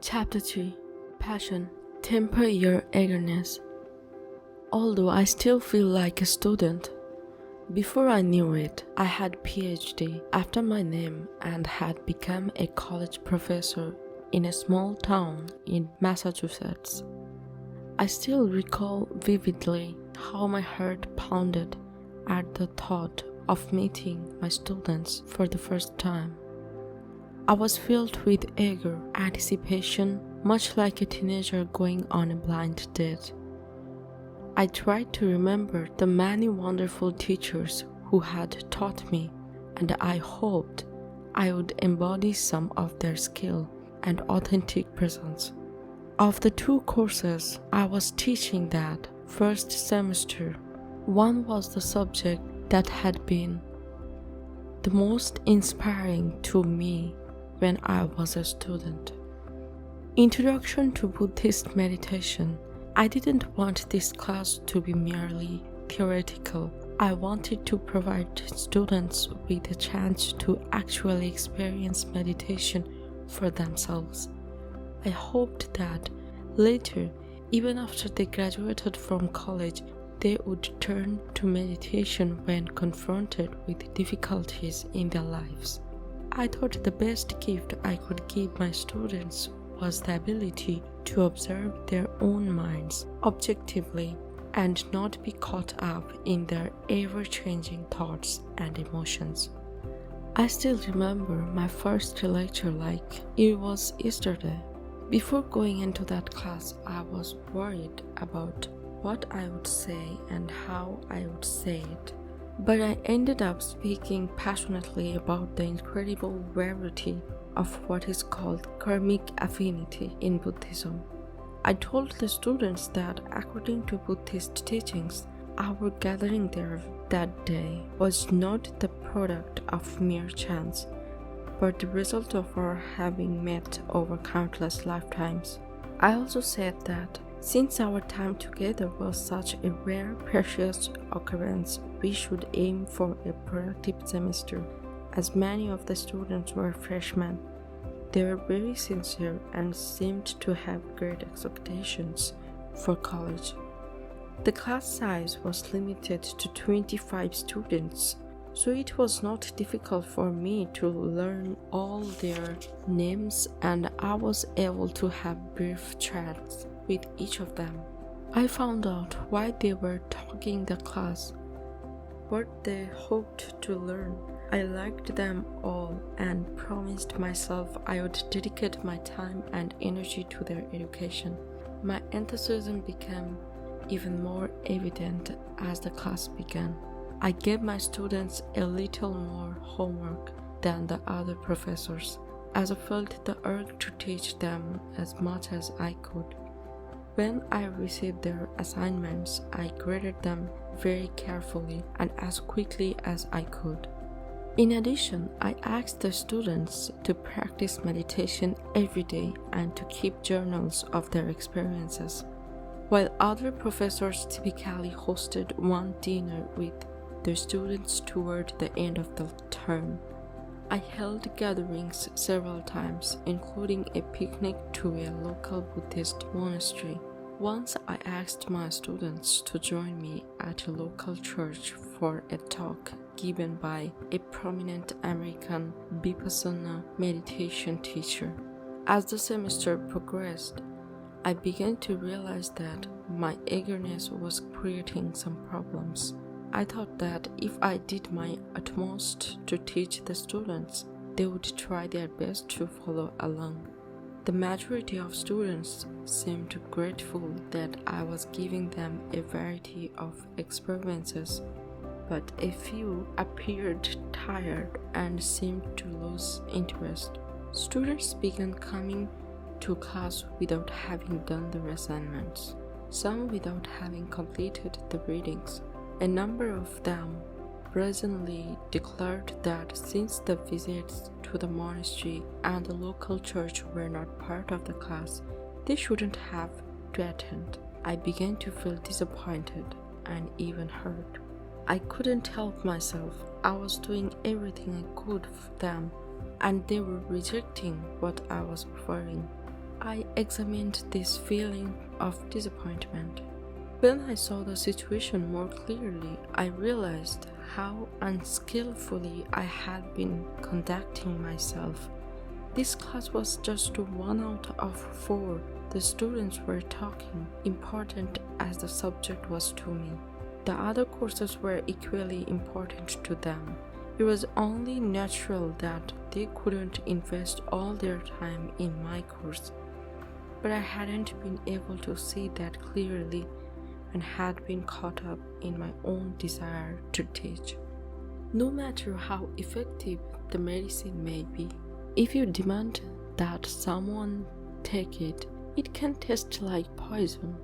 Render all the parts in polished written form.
Chapter 3 Passion. Temper your eagerness. Although I still feel like a student, before I knew it, I had PhD after my name and had become a college professor in a small town in Massachusetts. I still recall vividly how my heart pounded at the thought of meeting my students for the first time. I was filled with eager anticipation, much like a teenager going on a blind date. I tried to remember the many wonderful teachers who had taught me, and I hoped I would embody some of their skill and authentic presence. Of the two courses I was teaching that first semester, one was the subject that had been the most inspiring to me when I was a student. Introduction to Buddhist Meditation. I didn't want this class to be merely theoretical. I wanted to provide students with a chance to actually experience meditation for themselves. I hoped that later, even after they graduated from college, they would turn to meditation when confronted with difficulties in their lives. I thought the best gift I could give my students was the ability to observe their own minds objectively and not be caught up in their ever-changing thoughts and emotions. I still remember my first lecture like it was yesterday. Before going into that class, I was worried about what I would say and how I would say it. But I ended up speaking passionately about the incredible variety of what is called karmic affinity in Buddhism. I told the students that according to Buddhist teachings, our gathering there that day was not the product of mere chance, but the result of our having met over countless lifetimes. I also said that since our time together was such a rare, precious occurrence, we should aim for a productive semester, as many of the students were freshmen. They were very sincere and seemed to have great expectations for college. The class size was limited to 25 students, so it was not difficult for me to learn all their names, and I was able to have brief chats with each of them. I found out why they were taking the class, what they hoped to learn. I liked them all and promised myself I would dedicate my time and energy to their education. My enthusiasm became even more evident as the class began. I gave my students a little more homework than the other professors, as I felt the urge to teach them as much as I could. When I received their assignments, I graded them very carefully and as quickly as I could. In addition, I asked the students to practice meditation every day and to keep journals of their experiences. While other professors typically hosted one dinner with their students toward the end of the term, I held gatherings several times, including a picnic to a local Buddhist monastery. Once I asked my students to join me at a local church for a talk given by a prominent American Vipassana meditation teacher. As the semester progressed, I began to realize that my eagerness was creating some problems. I thought that if I did my utmost to teach the students, they would try their best to follow along. The majority of students seemed grateful that I was giving them a variety of experiences, but a few appeared tired and seemed to lose interest. Students began coming to class without having done their assignments, some without having completed the readings. A number of them brazenly declared that since the visits to the monastery and the local church were not part of the class, they shouldn't have to attend. I began to feel disappointed and even hurt. I couldn't help myself. I was doing everything I could for them, and they were rejecting what I was offering. I examined this feeling of disappointment. When I saw the situation more clearly, I realized how unskillfully I had been conducting myself. This class was just 1 out of 4. The students were talking, important as the subject was to me. The other courses were equally important to them. It was only natural that they couldn't invest all their time in my course. But I hadn't been able to see that clearly and had been caught up in my own desire to teach. No matter how effective the medicine may be, if you demand that someone take it, it can taste like poison.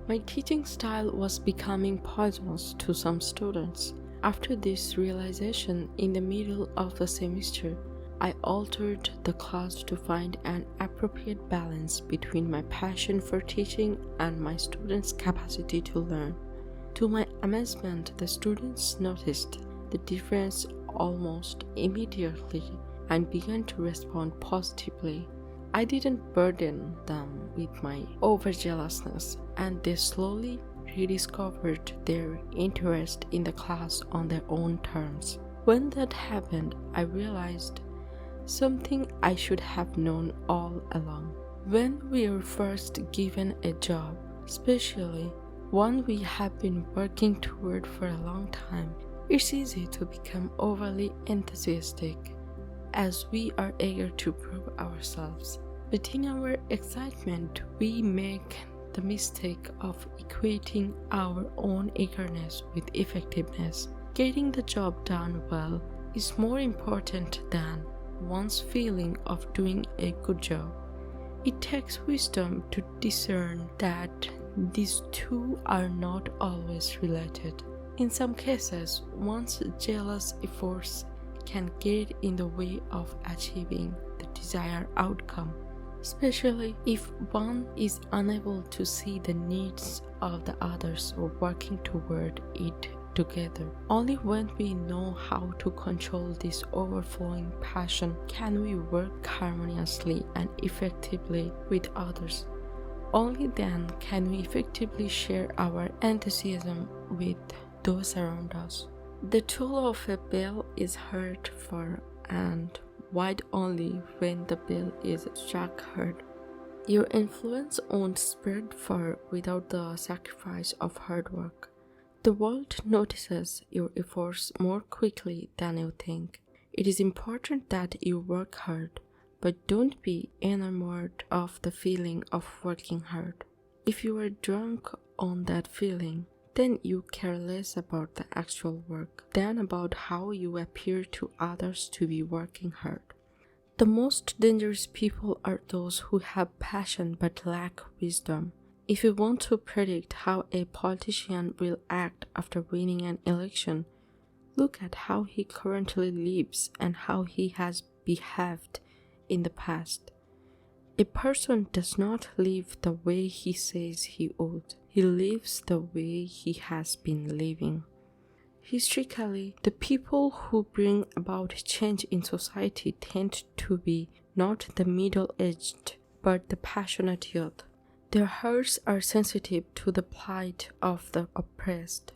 My teaching style was becoming poisonous to some students. After this realization, in the middle of the semester, I altered the class to find an appropriate balance between my passion for teaching and my students' capacity to learn. To my amazement, the students noticed the difference almost immediately and began to respond positively. I didn't burden them with my overzealousness, and they slowly rediscovered their interest in the class on their own terms. When that happened, I realized something I should have known all along. When we are first given a job, especially one we have been working toward for a long time, it's easy to become overly enthusiastic as we are eager to prove ourselves. But in our excitement, we make the mistake of equating our own eagerness with effectiveness. Getting the job done well is more important than one's feeling of doing a good job. It takes wisdom to discern that these two are not always related. In some cases, one's jealous efforts can get in the way of achieving the desired outcome, especially if one is unable to see the needs of the others or working toward it together. Only when we know how to control this overflowing passion can we work harmoniously and effectively with others. Only then can we effectively share our enthusiasm with those around us. The toll of a bell is heard far and wide only when the bell is struck hard. Your influence won't spread far without the sacrifice of hard work. The world notices your efforts more quickly than you think. It is important that you work hard, but don't be enamored of the feeling of working hard. If you are drunk on that feeling, then you care less about the actual work than about how you appear to others to be working hard. The most dangerous people are those who have passion but lack wisdom. If you want to predict how a politician will act after winning an election, look at how he currently lives and how he has behaved in the past. A person does not live the way he says he would. He lives the way he has been living. Historically, the people who bring about change in society tend to be not the middle-aged, but the passionate youth. Their hearts are sensitive to the plight of the oppressed.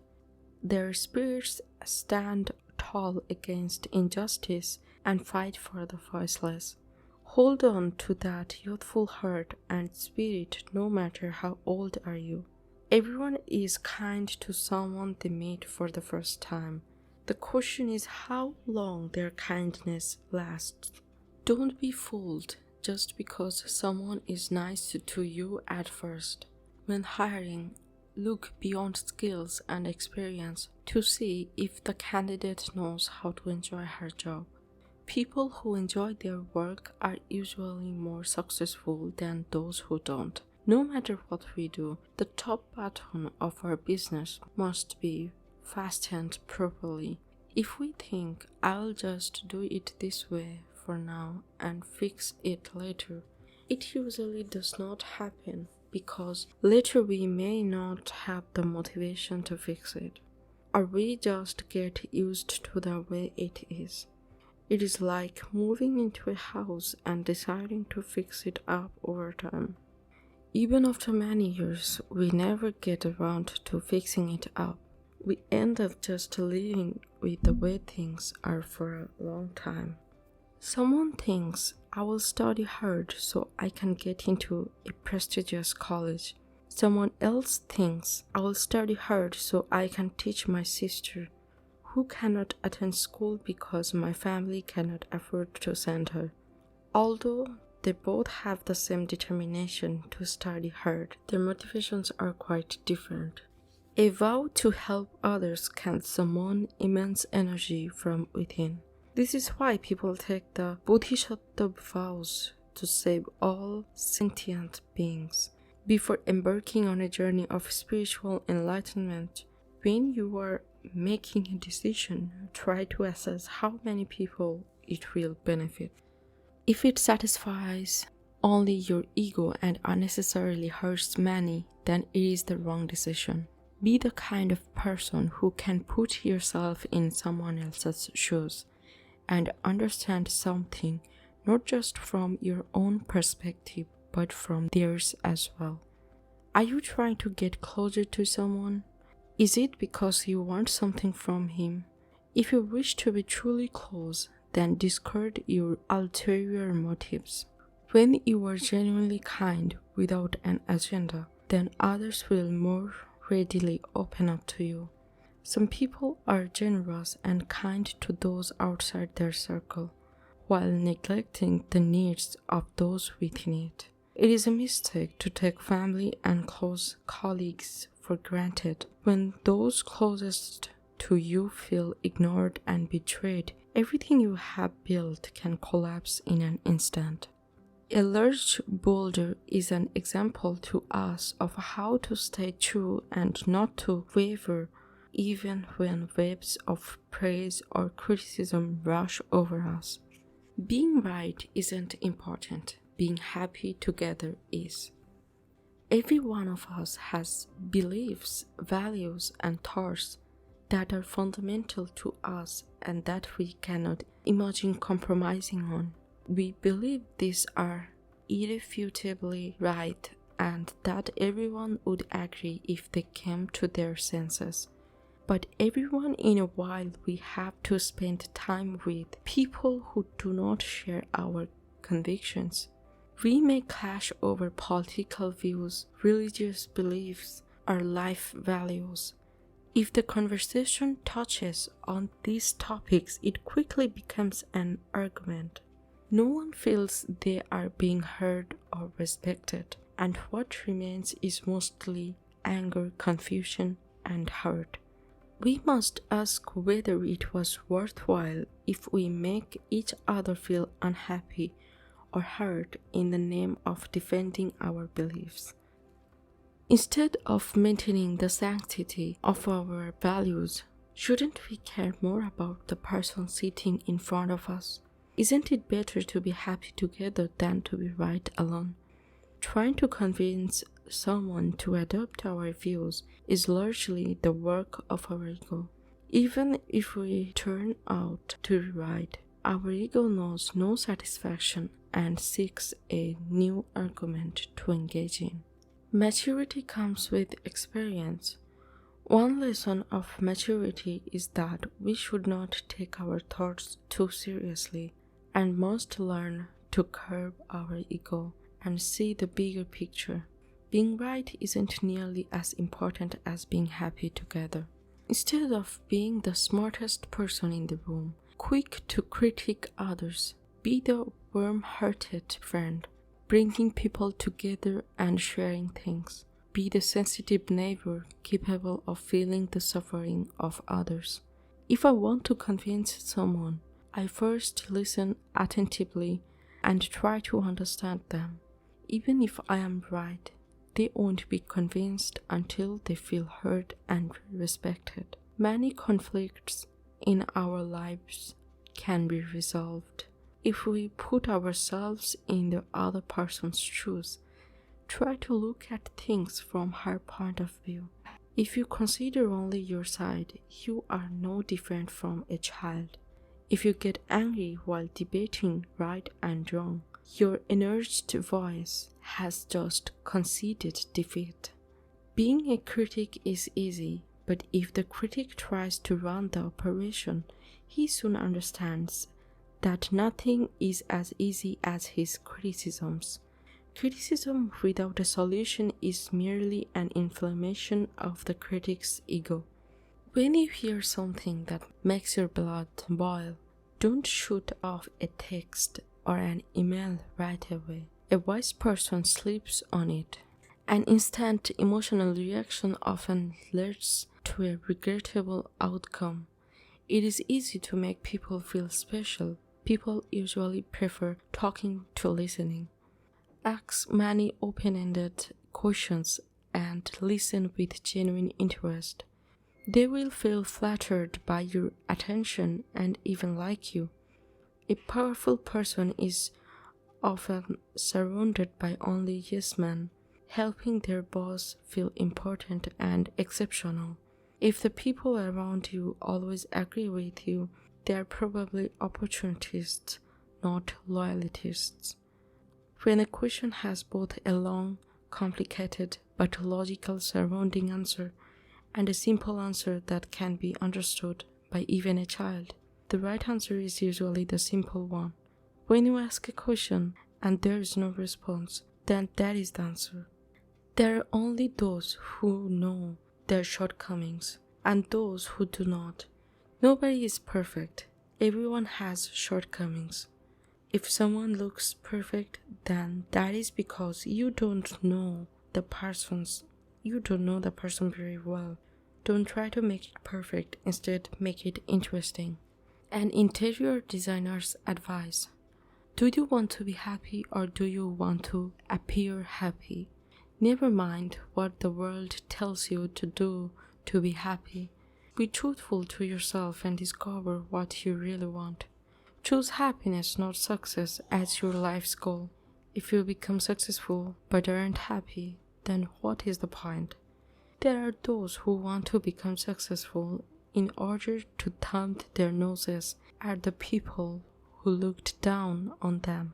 Their spirits stand tall against injustice and fight for the voiceless. Hold on to that youthful heart and spirit no matter how old are you. Everyone is kind to someone they meet for the first time. The question is how long their kindness lasts. Don't be fooled just because someone is nice to you at first. When hiring, look beyond skills and experience to see if the candidate knows how to enjoy her job. People who enjoy their work are usually more successful than those who don't. No matter what we do, the top button of our business must be fastened properly. If we think, I'll just do it this way for now and fix it later, it usually does not happen because later we may not have the motivation to fix it, or we just get used to the way it is. It is like moving into a house and deciding to fix it up over time. Even after many years, we never get around to fixing it up. We end up just living with the way things are for a long time. Someone thinks I will study hard so I can get into a prestigious college. Someone else thinks I will study hard so I can teach my sister, who cannot attend school because my family cannot afford to send her. Although they both have the same determination to study hard, their motivations are quite different. A vow to help others can summon immense energy from within. This is why people take the Bodhisattva vows to save all sentient beings. Before embarking on a journey of spiritual enlightenment, when you are making a decision, try to assess how many people it will benefit. If it satisfies only your ego and unnecessarily hurts many, then it is the wrong decision. Be the kind of person who can put yourself in someone else's shoes and understand something not just from your own perspective but from theirs as well. Are you trying to get closer to someone? Is it because you want something from him? If you wish to be truly close, then discard your ulterior motives. When you are genuinely kind without an agenda, then others will more readily open up to you. Some people are generous and kind to those outside their circle, while neglecting the needs of those within it. It is a mistake to take family and close colleagues for granted. When those closest to you feel ignored and betrayed, everything you have built can collapse in an instant. A large boulder is an example to us of how to stay true and not to waver even when waves of praise or criticism rush over us. Being right isn't important. Being happy together is. Every one of us has beliefs, values, and thoughts that are fundamental to us and that we cannot imagine compromising on. We believe these are irrefutably right and that everyone would agree if they came to their senses. But every once in a while we have to spend time with people who do not share our convictions. We may clash over political views, religious beliefs, or life values. If the conversation touches on these topics, it quickly becomes an argument. No one feels they are being heard or respected, and what remains is mostly anger, confusion, and hurt. We must ask whether it was worthwhile if we make each other feel unhappy or hurt in the name of defending our beliefs. Instead of maintaining the sanctity of our values, shouldn't we care more about the person sitting in front of us? Isn't it better to be happy together than to be right alone? Trying to convince someone to adopt our views is largely the work of our ego. Even if we turn out to be right, our ego knows no satisfaction and seeks a new argument to engage in. Maturity comes with experience. One lesson of maturity is that we should not take our thoughts too seriously and must learn to curb our ego and see the bigger picture. Being right isn't nearly as important as being happy together. Instead of being the smartest person in the room, quick to critique others, be the warm-hearted friend, bringing people together and sharing things. Be the sensitive neighbor capable of feeling the suffering of others. If I want to convince someone, I first listen attentively and try to understand them. Even if I am right, they won't be convinced until they feel heard and respected. Many conflicts in our lives can be resolved if we put ourselves in the other person's shoes. Try to look at things from her point of view. If you consider only your side, you are no different from a child. If you get angry while debating right and wrong, your enraged voice has just conceded defeat. Being a critic is easy, but if the critic tries to run the operation, he soon understands that nothing is as easy as his criticisms. Criticism without a solution is merely an inflammation of the critic's ego. When you hear something that makes your blood boil, don't shoot off a text or an email right away. A wise person sleeps on it. An instant emotional reaction often leads to a regrettable outcome. It is easy to make people feel special. People usually prefer talking to listening. Ask many open-ended questions and listen with genuine interest. They will feel flattered by your attention and even like you. A powerful person is often surrounded by only yes men, helping their boss feel important and exceptional. If the people around you always agree with you, they are probably opportunists, not loyalists. When a question has both a long, complicated but logical surrounding answer and a simple answer that can be understood by even a child, the right answer is usually the simple one. When you ask a question and there is no response, then that is the answer. There are only those who know their shortcomings and those who do not. Nobody is perfect. Everyone has shortcomings. If someone looks perfect, then that is because you don't know the person very well. Don't try to make it perfect, instead make it interesting. An interior designer's advice. Do you want to be happy or do you want to appear happy? Never mind what the world tells you to do to be happy. Be truthful to yourself and discover what you really want. Choose happiness, not success, as your life's goal. If you become successful but aren't happy, then what is the point? There are those who want to become successful in order to thumb their noses at the people who looked down on them.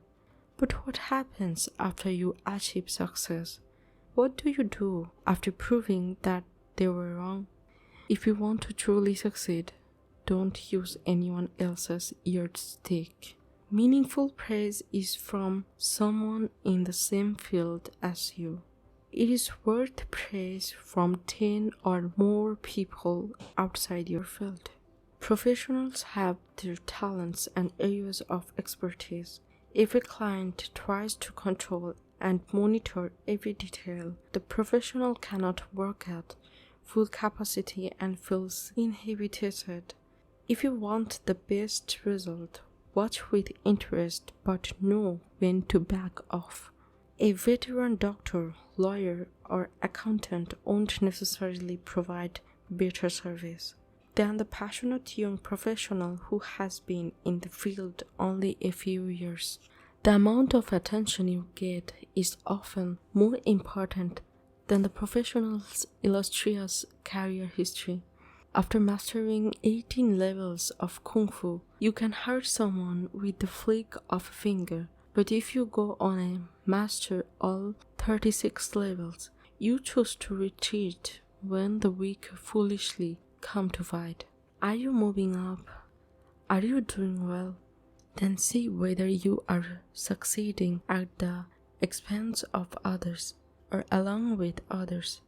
But what happens after you achieve success? What do you do after proving that they were wrong? If you want to truly succeed, don't use anyone else's yardstick. Meaningful praise is from someone in the same field as you. It is worth praise from 10 or more people outside your field. Professionals have their talents and areas of expertise. If a client tries to control and monitor every detail, the professional cannot work at full capacity and feels inhibited. If you want the best result, watch with interest but know when to back off. A veteran doctor, lawyer, or accountant won't necessarily provide better service than the passionate young professional who has been in the field only a few years. The amount of attention you get is often more important than the professional's illustrious career history. After mastering 18 levels of Kung Fu, you can hurt someone with the flick of a finger. But if you go on and master all 36 levels, you choose to retreat when the weak foolishly come to fight. Are you moving up? Are you doing well? Then see whether you are succeeding at the expense of others or along with others.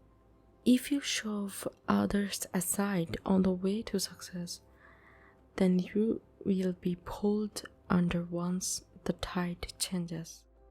If you shove others aside on the way to success, then you will be pulled under once the tide changes.